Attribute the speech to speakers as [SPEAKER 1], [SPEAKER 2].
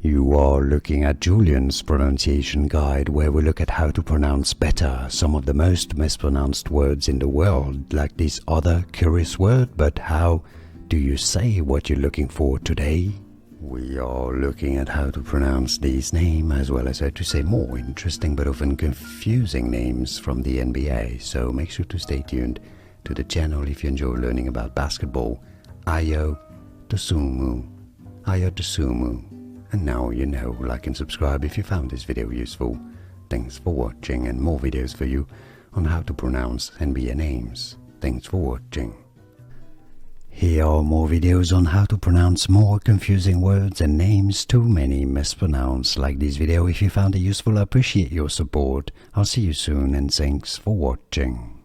[SPEAKER 1] You are looking at Julian's pronunciation guide, where we look at how to pronounce better some of the most mispronounced words in the world, like this other curious word. But how do you say what you're looking for today? We are looking at how to pronounce these names, as well as how to say more interesting but often confusing names from the NBA. So make sure to stay tuned to the channel if you enjoy learning about basketball. Ayo Dosunmu. Ayo Dosunmu. And now you know, like and subscribe if you found this video useful. Thanks for watching, and more videos for you on how to pronounce NBA names. Thanks for watching. Here are more videos on how to pronounce more confusing words and names too many mispronounced. Like this video if you found it useful. I appreciate your support. I'll see you soon, and thanks for watching.